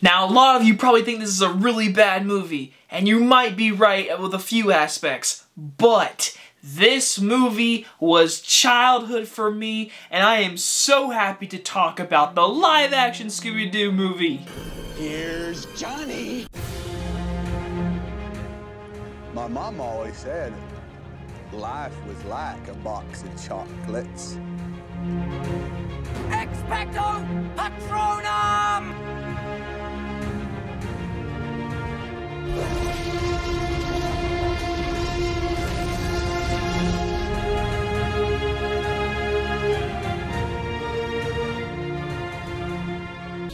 Now, a lot of you probably think this is a really bad movie, and you might be right with a few aspects, but this movie was childhood for me, and I am so happy to talk about the live-action Scooby-Doo movie. Here's Johnny! My mom always said life was like a box of chocolates. Expecto Patronum!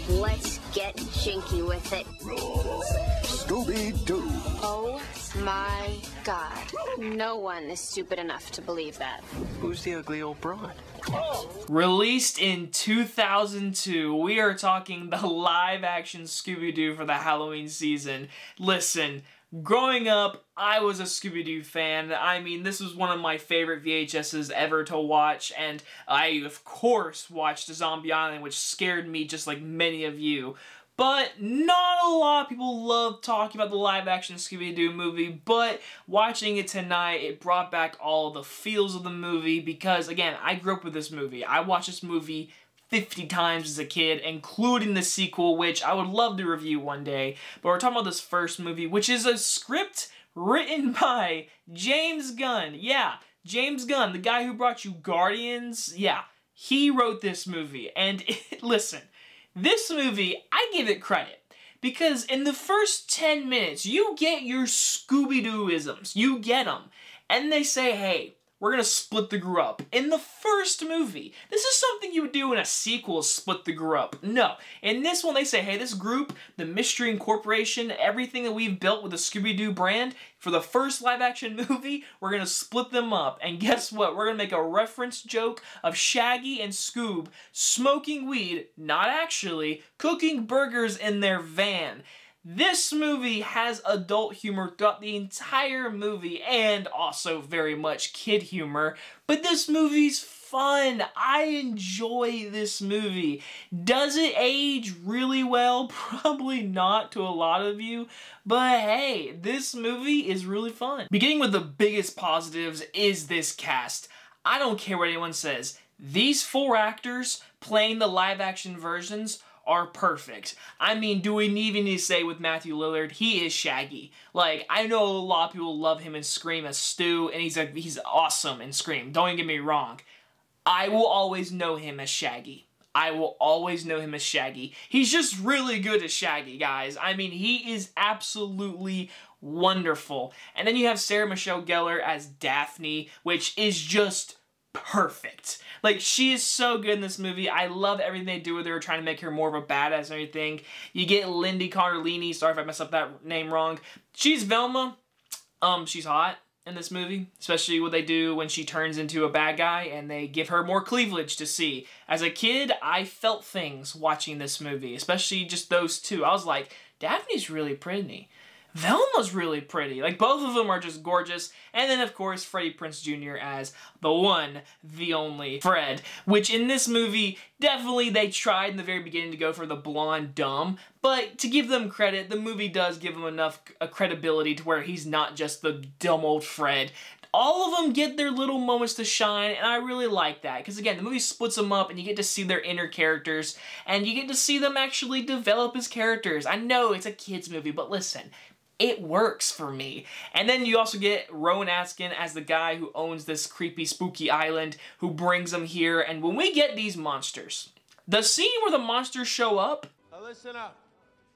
Let's get jinky with it. Scooby-Doo. Oh my God. No one is stupid enough to believe that. Who's the ugly old broad? Released in 2002, we are talking the live-action Scooby-Doo for the Halloween season. Listen, growing up, I was a Scooby-Doo fan. I mean, this was one of my favorite VHSs ever to watch, and I, of course, watched Zombie Island, which scared me just like many of you. But not a lot of people love talking about the live-action Scooby-Doo movie, but watching it tonight, it brought back all the feels of the movie because, again, I grew up with this movie. I watched this movie 50 times as a kid, including the sequel, which I would love to review one day. But we're talking about this first movie, which is a script written by James Gunn. Yeah, James Gunn, the guy who brought you Guardians. Yeah, he wrote this movie. And listen, this movie, I give it credit, because in the first 10 minutes, you get your Scooby-Doo-isms. You get them. And they say, hey, we're gonna split the group up. In the first movie, this is something you would do in a sequel, split the group up. No. In this one, they say, hey, this group, the Mystery Incorporation, everything that we've built with the Scooby-Doo brand, for the first live-action movie, we're gonna split them up. And guess what? We're gonna make a reference joke of Shaggy and Scoob smoking weed, not actually, cooking burgers in their van. This movie has adult humor throughout the entire movie and also very much kid humor, but this movie's fun. I enjoy this movie. Does it age really well? Probably not to a lot of you, but hey, this movie is really fun. Beginning with the biggest positives is this cast. I don't care what anyone says. These 4 actors playing the live-action versions are perfect. I mean, do we even need to say with Matthew Lillard, he is Shaggy. Like, I know a lot of people love him in Scream as Stu, and he's awesome in Scream. Don't get me wrong. I will always know him as Shaggy. I will always know him as Shaggy. He's just really good as Shaggy, guys. I mean, he is absolutely wonderful. And then you have Sarah Michelle Gellar as Daphne, which is just perfect. Like, she is so good in this movie. I love everything they do with her, trying to make her more of a badass and everything. You get Lindy Cardellini. Sorry if I messed up that name wrong. She's Velma. She's hot in this movie, especially what they do when she turns into a bad guy and they give her more cleavage to see. As a kid, I felt things watching this movie, especially just those two. I was like, Daphne's really pretty. Velma's really pretty. Like, both of them are just gorgeous. And then, of course, Freddie Prinze Jr. as the one, the only Fred. Which, in this movie, definitely they tried in the very beginning to go for the blonde dumb. But, to give them credit, the movie does give him enough credibility to where he's not just the dumb old Fred. All of them get their little moments to shine, and I really like that. Because, again, the movie splits them up, and you get to see their inner characters, and you get to see them actually develop as characters. I know it's a kid's movie, but listen, it works for me. And then you also get Rowan Atkinson as the guy who owns this creepy, spooky island, who brings them here. And when we get these monsters, the scene where the monsters show up... Now listen up.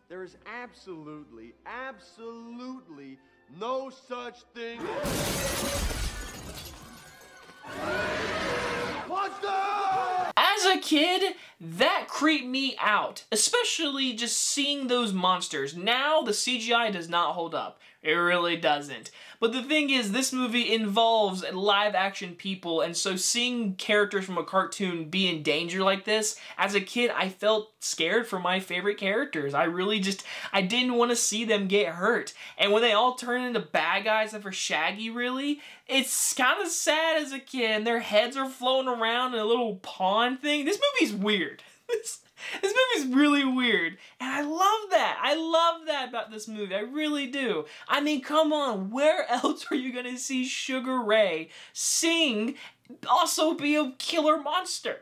There is absolutely no such thing as... Monster! As a kid, that creeped me out, especially just seeing those monsters. Now, the CGI does not hold up. It really doesn't. But the thing is, this movie involves live-action people, and so seeing characters from a cartoon be in danger like this, as a kid, I felt scared for my favorite characters. I didn't want to see them get hurt. And when they all turn into bad guys, except for Shaggy, really, it's kind of sad as a kid, and their heads are floating around in a little pond thing. This movie's weird. This movie's really weird, and I love that. I love that about this movie. I really do. I mean, come on. Where else are you going to see Sugar Ray sing, also be a killer monster?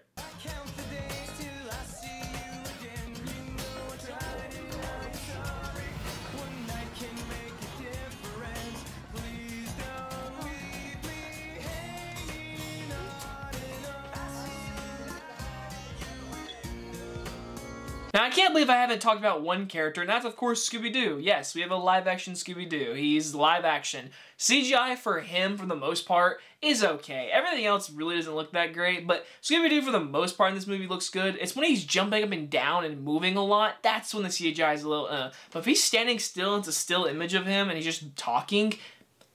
Now, I can't believe I haven't talked about one character, and that's, of course, Scooby-Doo. Yes, we have a live-action Scooby-Doo. He's live-action. CGI for him, for the most part, is okay. Everything else really doesn't look that great, but Scooby-Doo, for the most part in this movie, looks good. It's when he's jumping up and down and moving a lot, that's when the CGI is a little, But if he's standing still, it's a still image of him, and he's just talking,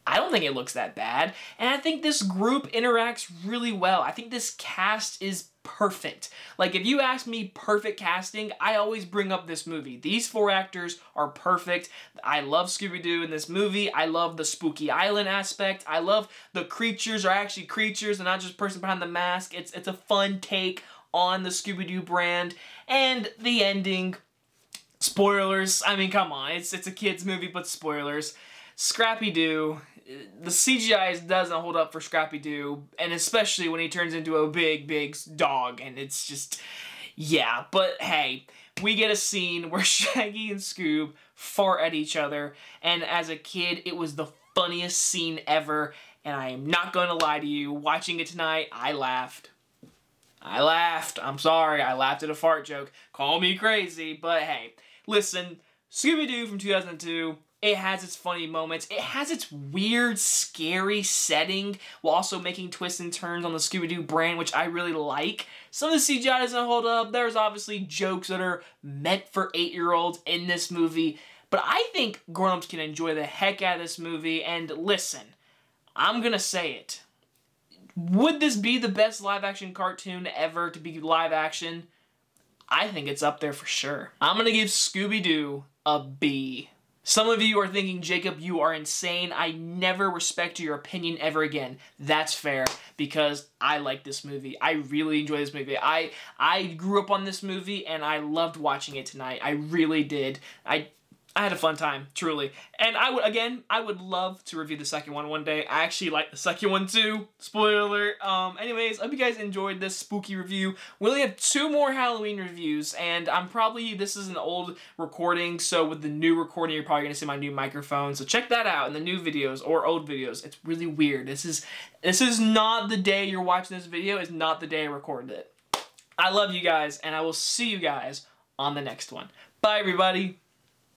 I don't think it looks that bad. And I think this group interacts really well. I think this cast is perfect. Like, if you ask me perfect casting, I always bring up this movie. These 4 actors are perfect. I love Scooby-Doo in this movie. I love the spooky island aspect. I love the creatures are actually creatures and not just person behind the mask. It's a fun take on the Scooby-Doo brand. And the ending, spoilers. I mean, come on. It's a kid's movie, but spoilers. Scrappy-Doo, the CGI doesn't hold up for Scrappy-Doo, and especially when he turns into a big dog, and it's just, yeah. But hey, we get a scene where Shaggy and Scoob fart at each other, and as a kid, it was the funniest scene ever, and I am not going to lie to you, watching it tonight, I laughed. I'm sorry, I laughed at a fart joke. Call me crazy, but hey, listen, Scooby-Doo from 2002, it has its funny moments. It has its weird, scary setting while also making twists and turns on the Scooby-Doo brand, which I really like. Some of the CGI doesn't hold up. There's obviously jokes that are meant for 8-year-olds in this movie. But I think grown-ups can enjoy the heck out of this movie. And listen, I'm gonna say it. Would this be the best live-action cartoon ever to be live-action? I think it's up there for sure. I'm gonna give Scooby-Doo a B. Some of you are thinking, Jacob, you are insane. I never respect your opinion ever again. That's fair, because I like this movie. I really enjoy this movie. I grew up on this movie, and I loved watching it tonight. I really did. I had a fun time, truly. And I would love to review the second one day. I actually like the second one too. Spoiler. Anyways, I hope you guys enjoyed this spooky review. We only have 2 more Halloween reviews, and this is an old recording, so with the new recording, you're probably gonna see my new microphone. So check that out in the new videos or old videos. It's really weird. This is not the day you're watching this video. It's not the day I recorded it. I love you guys, and I will see you guys on the next one. Bye, everybody.